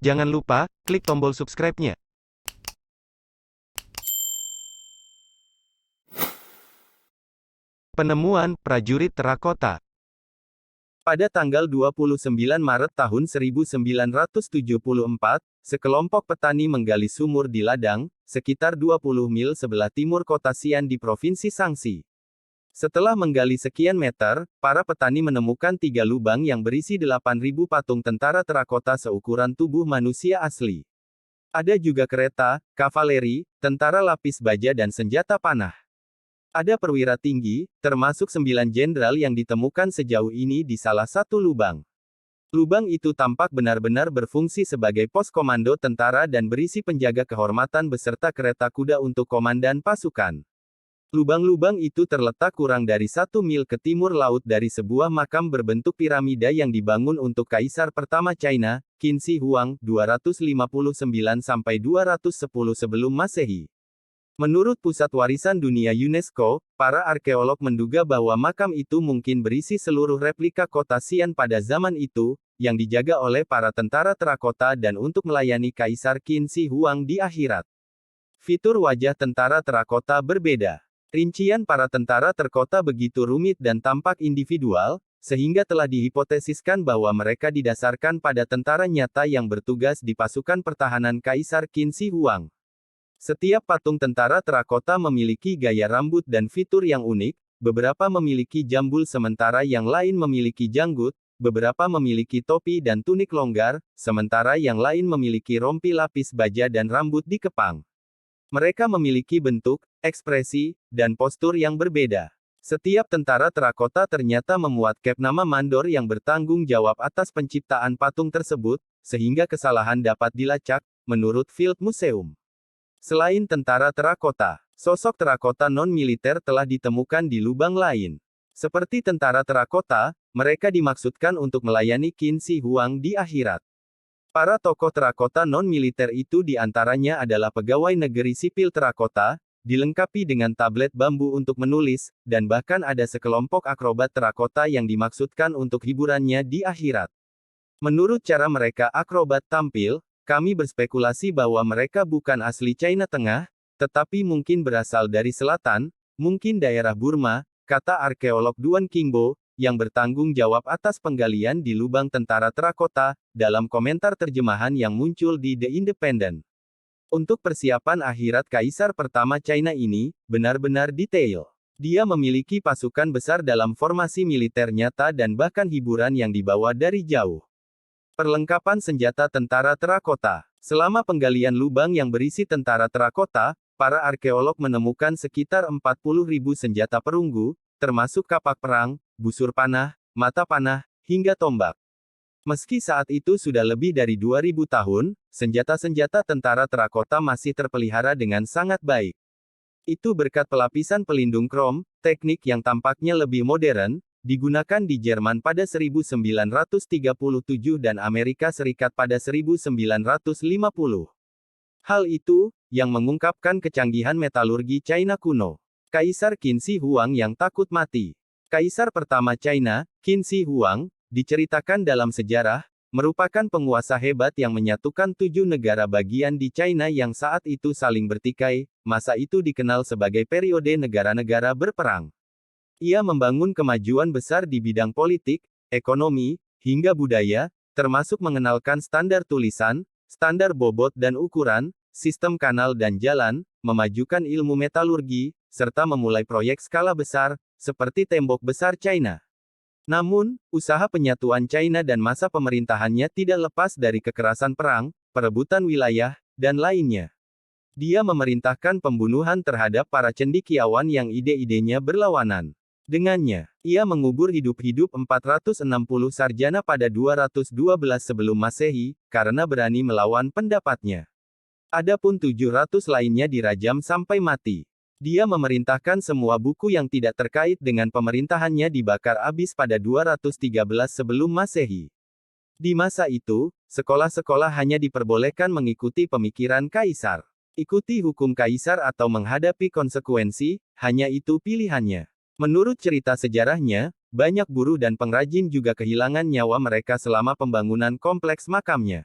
Jangan lupa, klik tombol subscribe-nya. Penemuan prajurit terakota. Pada tanggal 29 Maret tahun 1974, sekelompok petani menggali sumur di ladang, sekitar 20 mil sebelah timur kota Xi'an di Provinsi Shaanxi. Setelah menggali sekian meter, para petani menemukan 3 lubang yang berisi 8.000 patung tentara terakota seukuran tubuh manusia asli. Ada juga kereta, kavaleri, tentara lapis baja dan senjata panah. Ada perwira tinggi, termasuk 9 jenderal yang ditemukan sejauh ini di salah satu lubang. Lubang itu tampak benar-benar berfungsi sebagai pos komando tentara dan berisi penjaga kehormatan beserta kereta kuda untuk komandan pasukan. Lubang-lubang itu terletak kurang dari 1 mil ke timur laut dari sebuah makam berbentuk piramida yang dibangun untuk Kaisar pertama China, Qin Shi Huang, 259–210 sebelum Masehi. Menurut Pusat Warisan Dunia UNESCO, para arkeolog menduga bahwa makam itu mungkin berisi seluruh replika kota Xi'an pada zaman itu, yang dijaga oleh para tentara terakota dan untuk melayani Kaisar Qin Shi Huang di akhirat. Fitur wajah tentara terakota berbeda. Rincian para tentara terakota begitu rumit dan tampak individual, sehingga telah dihipotesiskan bahwa mereka didasarkan pada tentara nyata yang bertugas di pasukan pertahanan Kaisar Qin Shi Huang. Setiap patung tentara terakota memiliki gaya rambut dan fitur yang unik, beberapa memiliki jambul sementara yang lain memiliki janggut, beberapa memiliki topi dan tunik longgar, sementara yang lain memiliki rompi lapis baja dan rambut dikepang. Mereka memiliki bentuk, ekspresi, dan postur yang berbeda. Setiap tentara terakota ternyata memuat cap nama mandor yang bertanggung jawab atas penciptaan patung tersebut, sehingga kesalahan dapat dilacak, menurut Field Museum. Selain tentara terakota, sosok terakota non-militer telah ditemukan di lubang lain. Seperti tentara terakota, mereka dimaksudkan untuk melayani Qin Shi Huang di akhirat. Para tokoh terakota non-militer itu diantaranya adalah pegawai negeri sipil terakota, dilengkapi dengan tablet bambu untuk menulis, dan bahkan ada sekelompok akrobat terakota yang dimaksudkan untuk hiburannya di akhirat. Menurut cara mereka akrobat tampil, kami berspekulasi bahwa mereka bukan asli China Tengah, tetapi mungkin berasal dari selatan, mungkin daerah Burma, kata arkeolog Duan Qingbo, yang bertanggung jawab atas penggalian di lubang tentara terakota, dalam komentar terjemahan yang muncul di The Independent. Untuk persiapan akhirat Kaisar pertama China ini, benar-benar detail. Dia memiliki pasukan besar dalam formasi militer nyata dan bahkan hiburan yang dibawa dari jauh. Perlengkapan senjata tentara terakota. Selama penggalian lubang yang berisi tentara terakota, para arkeolog menemukan sekitar 40.000 senjata perunggu, termasuk kapak perang, busur panah, mata panah, hingga tombak. Meski saat itu sudah lebih dari 2000 tahun, senjata-senjata tentara terakota masih terpelihara dengan sangat baik. Itu berkat pelapisan pelindung krom, teknik yang tampaknya lebih modern, digunakan di Jerman pada 1937 dan Amerika Serikat pada 1950. Hal itu, yang mengungkapkan kecanggihan metalurgi China kuno. Kaisar Qin Shi Huang yang takut mati. Kaisar pertama China, Qin Shi Huang, diceritakan dalam sejarah, merupakan penguasa hebat yang menyatukan 7 negara bagian di China yang saat itu saling bertikai. Masa itu dikenal sebagai periode negara-negara berperang. Ia membangun kemajuan besar di bidang politik, ekonomi, hingga budaya, termasuk mengenalkan standar tulisan, standar bobot dan ukuran, sistem kanal dan jalan, memajukan ilmu metalurgi, serta memulai proyek skala besar, seperti tembok besar China. Namun, usaha penyatuan China dan masa pemerintahannya tidak lepas dari kekerasan perang, perebutan wilayah, dan lainnya. Dia memerintahkan pembunuhan terhadap para cendekiawan yang ide-idenya berlawanan dengannya. Ia mengubur hidup-hidup 460 sarjana pada 212 sebelum Masehi, karena berani melawan pendapatnya. Adapun 700 lainnya dirajam sampai mati. Dia memerintahkan semua buku yang tidak terkait dengan pemerintahannya dibakar habis pada 213 sebelum Masehi. Di masa itu, sekolah-sekolah hanya diperbolehkan mengikuti pemikiran kaisar. Ikuti hukum kaisar atau menghadapi konsekuensi, hanya itu pilihannya. Menurut cerita sejarahnya, banyak buruh dan pengrajin juga kehilangan nyawa mereka selama pembangunan kompleks makamnya.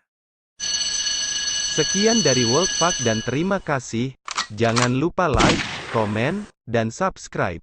Sekian dari Worldpac dan terima kasih. Jangan lupa like, komen, dan subscribe.